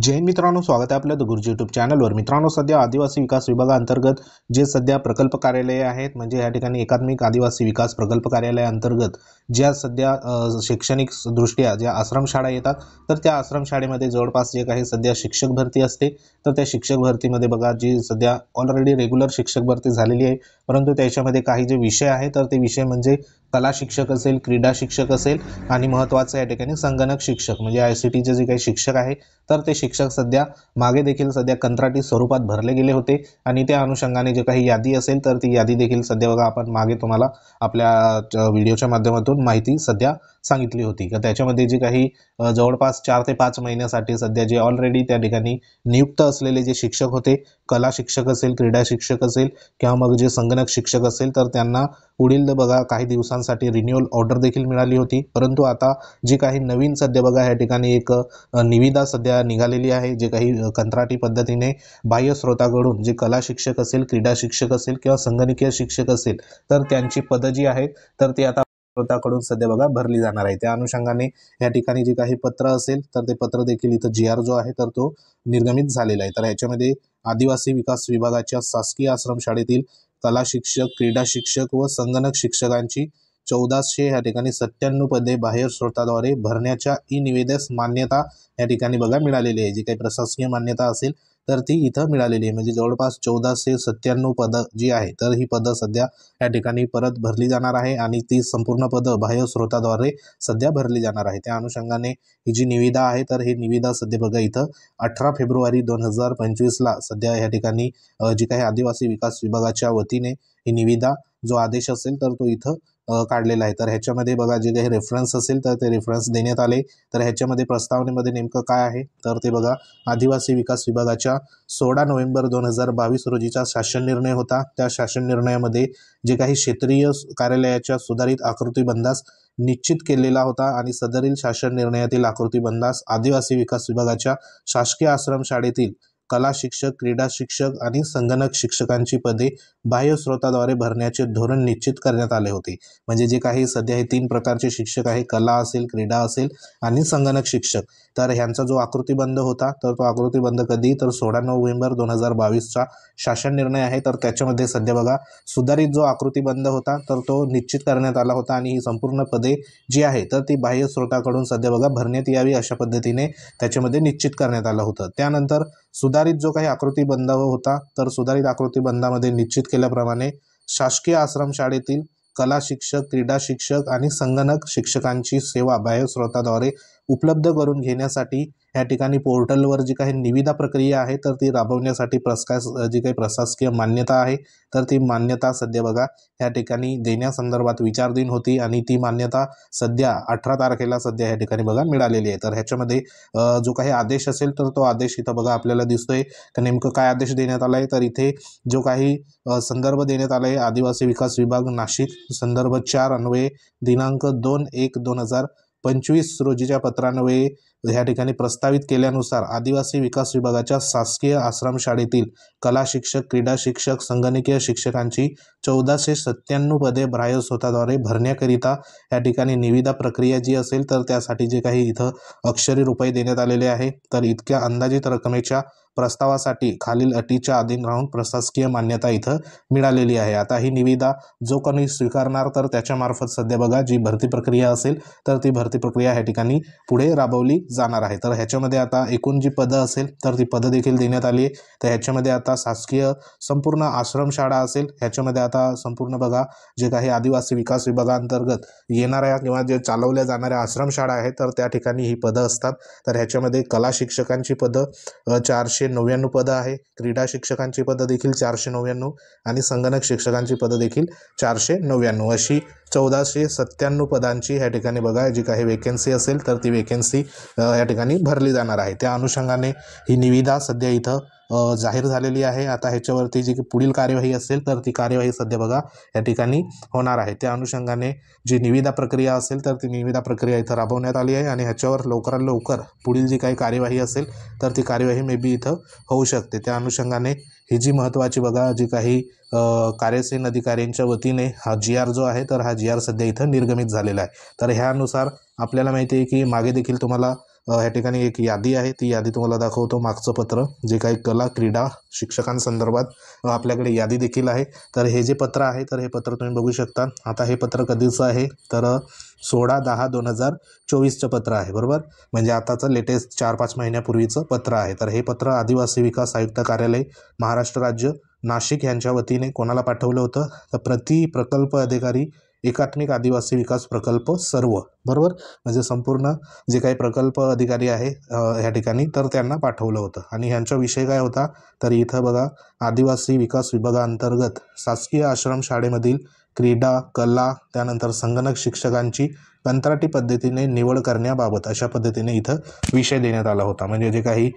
जैन मित्रांनो, स्वागत आहे आपल्या द गुरुजी यूट्यूब चॅनलवर। मित्रांनो, सध्या आदिवासी विकास विभागाअंतर्गत जे सध्या प्रकल्प कार्यालये आहेत, म्हणजे या ठिकाणी एकात्मिक आदिवासी विकास प्रकल्प कार्यालयाअंतर्गत ज्या सध्या शैक्षणिक दृष्ट्या ज्या आश्रमशाळा येतात, तर त्या आश्रमशाळेमध्ये जवळपास जे काही सध्या शिक्षक भरती असते, तर त्या शिक्षक भरतीमध्ये बघा, जी सध्या ऑलरेडी रेग्युलर शिक्षक भरती झालेली आहे, परंतु त्याच्यामध्ये काही जे विषय आहे, तर ते विषय म्हणजे कला शिक्षक असेल, क्रीडा शिक्षक असेल आणि महत्त्वाचं या ठिकाणी संगणक शिक्षक म्हणजे ICTचे जे काही शिक्षक आहे, तर ते शिक्षक सध्या मागे देखील सध्या कंत्राटी स्वरूपात भरले गेले होते। आणि त्या अनुषंगाने जे काही यादी असेल, तर ती यादी देखील सध्या बघा, आपण मागे तुम्हाला आपल्या व्हिडिओच्या माध्यमातून माहिती सध्या सांगितली होती की त्याच्यामध्ये जे काही जवळपास 4 ते 5 महिन्यासाठी सध्या जे ऑलरेडी त्या ठिकाणी नियुक्त असलेले जे शिक्षक होते, कला शिक्षक असेल, क्रीडा शिक्षक असेल किंवा मग जे संगणक शिक्षक असेल, तर त्यांना पुढील बघा काही दिवसांसाठी रिन्युअल ऑर्डर देखील मिळाली होती। परंतु आता जी काही नवीन सध्या बघा या ठिकाणी एक निविदा सध्या निघालेली आहे, जे काही कंत्राटी पद्धतीने बाह्य स्रोताकडून जे कला शिक्षक असेल, क्रीडा शिक्षक असेल किंवा संगणकीय शिक्षक असेल, तर त्यांची पदं जी आहेत, तर ती आता स्रोताकडून सध्या बघा भरली जाणार आहे। त्या अनुषंगाने या ठिकाणी जे काही पत्र असेल, तर ते पत्र देखील इथं GR जो आहे, तर तो निर्गमित झालेला आहे। तर ह्याच्यामध्ये आदिवासी विकास विभागाच्या शासकीय आश्रमशाळेतील कला शिक्षक, क्रीडा शिक्षक व संगणक शिक्षकांची 1400 या ठिकाणी 97 पदे बाह्य स्रोताद्वारे भरण्याच्या निविदेस मान्यता या ठिकाणी बघा मिळालेली आहे। जी काही प्रशासकीय मान्यता असेल, तर ती इथं मिळालेली आहे। म्हणजे जवळपास 1497 पदं जी आहे, तर ही पदं सध्या या ठिकाणी परत भरली जाणार आहे आणि ती संपूर्ण पदं बाह्य स्रोताद्वारे सध्या भरली जाणार आहे। त्या अनुषंगाने ही जी निविदा आहे, तर ही निविदा सध्या बघा इथं 18 फेब्रुवारी 2025ला सध्या या ठिकाणी जी काही आदिवासी विकास विभागाच्या वतीने ही निविदा जो आदेश असेल, तर तो इथं काढलेला आहे। तर ह्याच्यामध्ये बघा जे काही रेफरन्स असेल, तर ते रेफरन्स देण्यात आले। तर ह्याच्यामध्ये प्रस्तावनेमध्ये नेमकं काय आहे, तर ते बघा, आदिवासी विकास विभागाच्या 16 नोव्हेंबर 2022 रोजीचा शासन निर्णय होता। त्या शासन निर्णयामध्ये जे काही क्षेत्रीय कार्यालयाच्या सुधारित आकृतीबंधास निश्चित केलेला होता आणि सदरील शासन निर्णयातील आकृतीबंधास आदिवासी विकास विभागाच्या शासकीय आश्रमशाळेतील कला शिक्षक, क्रीडा शिक्षक आणि संगणक शिक्षकांची पदे बाह्य स्रोताद्वारे भरण्याचे धोरण निश्चित करण्यात आले होते। म्हणजे जे काही सध्या हे 3 प्रकारचे शिक्षक आहे, कला असेल, क्रीडा असेल आणि संगणक शिक्षक, तर ह्यांचा जो आकृतीबंध होता, तर तो आकृतीबंध कधी, तर 16 नोव्हेंबर 2022चा शासन निर्णय आहे। तर त्याच्यामध्ये सध्या बघा सुधारित जो आकृतीबंध होता, तर तो निश्चित करण्यात आला होता आणि ही संपूर्ण पदे जी आहे, तर ती बाह्य स्रोताकडून सध्या बघा भरण्यात यावी अशा पद्धतीने त्याच्यामध्ये निश्चित करण्यात आलं होतं। त्यानंतर सुधारित जो काही आकृतीबंध होता, तर सुधारित आकृतीबंधामध्ये निश्चित केल्याप्रमाणे शासकीय आश्रमशाळेतील कला शिक्षक, क्रीडा शिक्षक आणि संगणक शिक्षकांची सेवा बाह्य स्रोताद्वारे उपलब्ध करून घेण्यासाठी या ठिकाणी पोर्टलवर जी काही निविदा प्रक्रिया आहे, तर ती राबवण्यासाठी जी काही प्रशासकीय मान्यता आहे, तर ती मान्यता सध्या बघा या ठिकाणी देण्यासंदर्भात विचारधीन होती आणि ती मान्यता सध्या 18 तारखेला सध्या या ठिकाणी बघा मिळालेली आहे। तर ह्याच्यामध्ये जो काही आदेश असेल, तर तो आदेश इथं बघा आपल्याला दिसतोय की नेमकं काय आदेश देण्यात आला आहे। तर इथे जो काही संदर्भ देण्यात आला आहे, आदिवासी विकास विभाग नाशिक, संदर्भ 4 अन्वये दिनांक 2/1/2025 रोजीच्या पत्रान्वये ह्या ठिकाणी प्रस्तावित केल्यानुसार आदिवासी विकास विभागाच्या शासकीय आश्रमशाळेतील कला शिक्षक, क्रीडा शिक्षक, संगणकीय शिक्षकांची 1497 पदे बाह्य स्रोताद्वारे भरण्याकरिता या ठिकाणी निविदा प्रक्रिया जी असेल, तर त्यासाठी जे काही इथं अक्षरी रुपये देण्यात आलेले आहे, तर इतक्या अंदाजित रकमेच्या प्रस्तावासाठी खालील अटीच्या अधीन राहून प्रशासकीय मान्यता इथं मिळालेली आहे। आता ही निविदा जो कोणी स्वीकारणार, तर त्याच्यामार्फत सध्या बघा जी भरती प्रक्रिया असेल, तर ती भरती प्रक्रिया ह्या ठिकाणी पुढे राबवली जाणार आहे। तर ह्याच्यामध्ये आता एकूण जी पदं असेल, तर ती पदं देखील देण्यात आली आहे। तर ह्याच्यामध्ये आता शासकीय संपूर्ण आश्रमशाळा असेल, ह्याच्यामध्ये आता संपूर्ण बघा जे काही आदिवासी विकास विभागाअंतर्गत येणाऱ्या किंवा जे चालवल्या जाणाऱ्या आश्रमशाळा आहेत, तर त्या ठिकाणी ही पदं असतात। तर ह्याच्यामध्ये कला शिक्षकांची पदं 499 पदं आहे, क्रीडा शिक्षकांची पदं देखील 499 आणि संगणक शिक्षकांची पदं देखील 499 अशी 1497 पदांची या ठिकाणी बघा जी काही वेकेन्सी असेल, तर ती वेकेन्सी या ठिकाणी भरली जाणार आहे। त्या अनुषंगाने ही निविदा सध्या इथं जाहीर झालेली आहे। आता ह्याच्यावरती जी पुढील कार्यवाही असेल, तर ती कार्यवाही सध्या बघा या ठिकाणी होणार आहे। त्या अनुषंगाने जी निविदा प्रक्रिया असेल, तर ती निविदा प्रक्रिया इथं राबवण्यात आली आहे आणि ह्याच्यावर लवकरात लवकर पुढील जी काही कार्यवाही असेल, तर ती कार्यवाही मे बी इथं होऊ शकते। त्या अनुषंगाने ही जी महत्त्वाची बघा जी काही कार्यशील अधिकाऱ्यांच्या वतीने हा GR जो आहे, तर हा GR सध्या इथं निर्गमित झालेला आहे। तर ह्यानुसार आपल्याला माहिती आहे की मागे देखील तुम्हाला ह्या ठिकाणी एक यादी आहे, ती यादी तुम्हाला दाखवतो. मागचं पत्र जे काही कला क्रीडा शिक्षकांसंदर्भात आपल्याकडे यादी देखील आहे. तर हे जे पत्र आहे तर हे पत्र तुम्ही बघू शकता. आता हे पत्र कधीचं आहे तर 16/10/2024चं पत्र आहे, बरोबर. म्हणजे आताचं लेटेस्ट 4-5 महिन्यापूर्वीचं पत्र आहे. तर हे पत्र आदिवासी विकास आयुक्त कार्यालय महाराष्ट्र राज्य नाशिक यांच्या वतीने कोणाला पाठवलं होतं तर प्रति प्रकल्प अधिकारी एकात्मिक आदिवासी विकास प्रकल्प सर्व, बरोबर. म्हणजे संपूर्ण जे काही प्रकल्प अधिकारी आहे ह्या ठिकाणी तर त्यांना पाठवलं होतं. आणि ह्यांचा विषय काय होता तर इथं बघा, आदिवासी विकास विभागाअंतर्गत शासकीय आश्रम शाळेमधील क्रीडा कला त्यानंतर संगणक शिक्षकांची कंत्राटी पद्धतीने निवड करण्याबाबत अशा पद्धतीने इथं विषय देण्यात आला होता. म्हणजे जे काही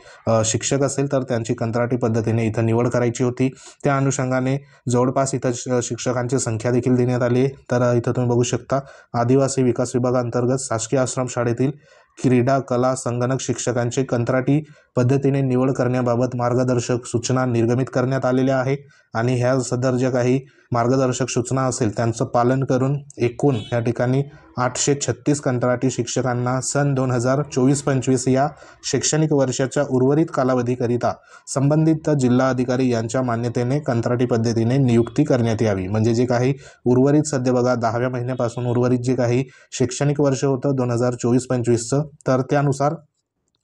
शिक्षक असेल तर त्यांची कंत्राटी पद्धतीने इथं निवड करायची होती. त्या अनुषंगाने जवळपास इथं शिक्षकांची संख्या देखील देण्यात आली. तर इथं तुम्ही बघू शकता, आदिवासी विकास विभागाअंतर्गत शासकीय आश्रम शाळेतील क्रीडा कला संगणक शिक्षकांचे कंत्राटी पद्धतीने निवड करण्याबाबत मार्गदर्शक सूचना निर्गमित करण्यात आलेल्या आहे. आणि ह्या सदर ज्या काही मार्गदर्शक सूचना असेल त्यांचं पालन करून एकूण या ठिकाणी 836 कंत्राटी शिक्षकांना सन 2024-25 या शैक्षणिक वर्षाच्या उर्वरित कालावधीकरिता संबंधित जिल्हा अधिकारी यांच्या मान्यतेने कंत्राटी पद्धतीने नियुक्ती करण्यात यावी. म्हणजे जे काही उर्वरित सध्या बघा 10व्या महिन्यापासून उर्वरित जे काही शैक्षणिक वर्ष होतं 2024-25चं तर त्यानुसार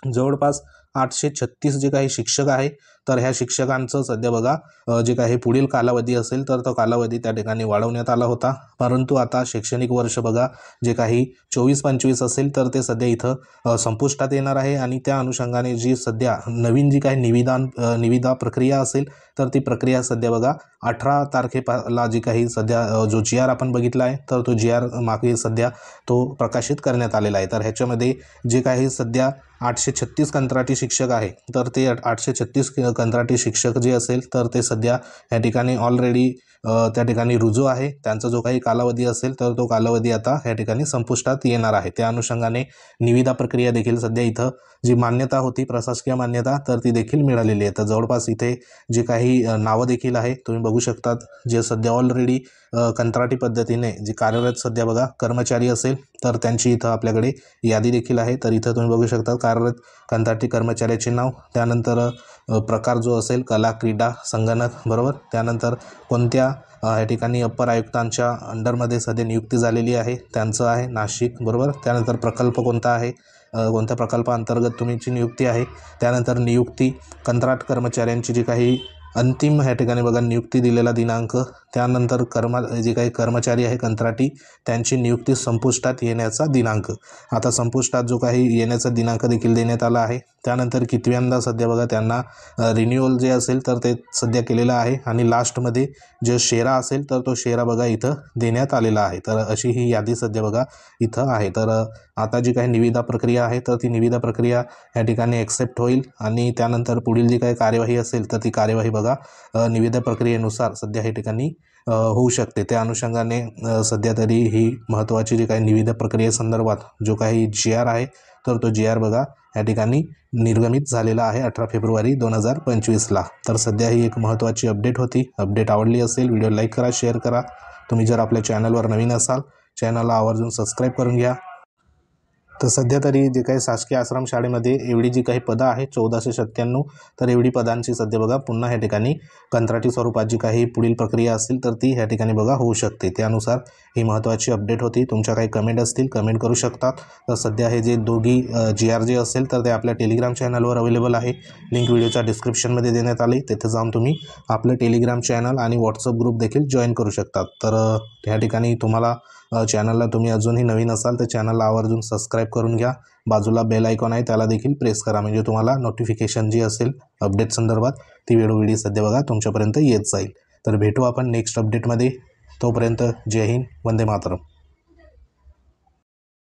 जवळपास 836 जे काही शिक्षक आहे तर ह्या शिक्षकांचं सध्या बघा जे काही पुढील कालावधी असेल तर तो कालावधी त्या ठिकाणी वाढवण्यात आला होता. परंतु आता शैक्षणिक वर्ष बघा जे काही 24-25 असेल तर ते सध्या इथं संपुष्टात येणार आहे. आणि त्या अनुषंगाने जी सध्या नवीन जी काही निविदा प्रक्रिया असेल तर ती प्रक्रिया सध्या बघा 18 तारखेला जी काही सध्या जो GR आपण बघितला आहे तर तो GR मागे सध्या तो प्रकाशित करण्यात आलेला आहे. तर ह्याच्यामध्ये जे काही सध्या 836 कंत्राटी शिक्षक आहे तर ते 836 कंत्राटी शिक्षक जे असेल तर ते सध्या या ठिकाणी ऑलरेडी त्या ठिकाणी रुजू आहे. त्यांचा जो काही कालावधी असेल तर तो कालावधी आता या ठिकाणी संपुष्टात येणार आहे. त्या अनुषंगाने निविदा प्रक्रिया देखील सध्या इथं जी मान्यता होती प्रशासकीय मान्यता तर ती देखील मिळालेली आहे. तर जवळपास इथे जे काही नावं देखील आहे तुम्ही बघू शकतात, जे सध्या ऑलरेडी कंत्राटी पद्धतीने जे कार्यरत सध्या बघा कर्मचारी असेल तर त्यांची इथं आपल्याकडे यादी देखील आहे. तर इथं तुम्ही बघू शकता कार्यरत कंत्राटी कर्मचाऱ्याचे नाव, त्यानंतर प्रकार जो असेल कला क्रीडा संगणक, बरोबर. त्यानंतर कोणत्या या ठिकाणी अप्पर आयुक्तांच्या अंडरमध्ये सध्या नियुक्ती झालेली आहे त्यांचं आहे नाशिक, बरोबर. त्यानंतर प्रकल्प कोणता आहे, कोणत्या प्रकल्पाअंतर्गत तुमची नियुक्ती आहे. त्यानंतर नियुक्ती कंत्राट कर्मचाऱ्यांची जी काही अंतिम ह्या ठिकाणी बघा नियुक्ती दिलेला दिनांक, त्यानंतर जे काही कर्मचारी आहे कंत्राटी त्यांची नियुक्ती संपुष्टात येण्याचा दिनांक. आता संपुष्टात जो काही येण्याचा दिनांक देखील देण्यात आला आहे. त्यानंतर कितव्यांदा सध्या बघा त्यांना रिन्युअल जे असेल तर ते सध्या केलेलं आहे. आणि लास्टमध्ये जे शेरा असेल तर तो शेरा बघा इथं देण्यात आलेला आहे. तर अशी ही यादी सध्या बघा इथं आहे. तर आता जी काही निविदा प्रक्रिया आहे तर ती निविदा प्रक्रिया या ठिकाणी ॲक्सेप्ट होईल आणि त्यानंतर पुढील जी काही कार्यवाही असेल तर ती कार्यवाही बघा निविदा प्रक्रियेनुसार सध्या या ठिकाणी होऊ शकते. त्या अनुषंगाने सध्या तरी ही महत्त्वाची जी काही निविदा प्रक्रियेसंदर्भात जो काही GR आहे तर तो GR बघा या ठिकाणी निर्गमित झालेला आहे 18 फेब्रुवारी 2025ला. तर सध्या ही एक महत्त्वाची अपडेट होती. अपडेट आवडली असेल व्हिडिओ लाईक करा, शेअर करा. तुम्ही जर आपल्या चॅनलवर नवीन असाल चॅनलला आवर्जून सबस्क्राईब करून घ्या. तर सध्या तरी जे काही शासकीय आश्रम शाळेमध्ये एवढी जी काही पदं आहेत 1497 तर एवढी पदांची सध्या बघा पुन्हा ह्या ठिकाणी कंत्राटी स्वरूपात जी काही पुढील प्रक्रिया असेल तर ती ह्या ठिकाणी बघा होऊ शकते. त्यानुसार ही महत्त्वाची अपडेट होती. तुमच्या काही कमेंट असतील कमेंट करू शकतात. तर सध्या हे जे दोघी GR जे असेल तर ते आपल्या टेलिग्राम चॅनलवर अवेलेबल आहे. लिंक व्हिडिओच्या डिस्क्रिप्शनमध्ये देण्यात आली. तिथे जाऊन तुम्ही आपलं टेलिग्राम चॅनल आणि व्हॉट्सअप ग्रुप देखील जॉईन करू शकतात. तर त्या ठिकाणी तुम्हाला चॅनलला तुम्ही अजूनही नवीन असाल तर चॅनलला आवर्जून सबस्क्राईब करून घ्या. बाजूला बेल आयकॉन आहे त्याला देखील प्रेस करा. म्हणजे तुम्हाला नोटिफिकेशन जी असेल अपडेट संदर्भात ती वेळोवेळी सध्या बघा तुमच्यापर्यंत येत जाईल. तर भेटू आपण नेक्स्ट अपडेटमध्ये. तोपर्यंत जय हिंद, वंदे मातरम.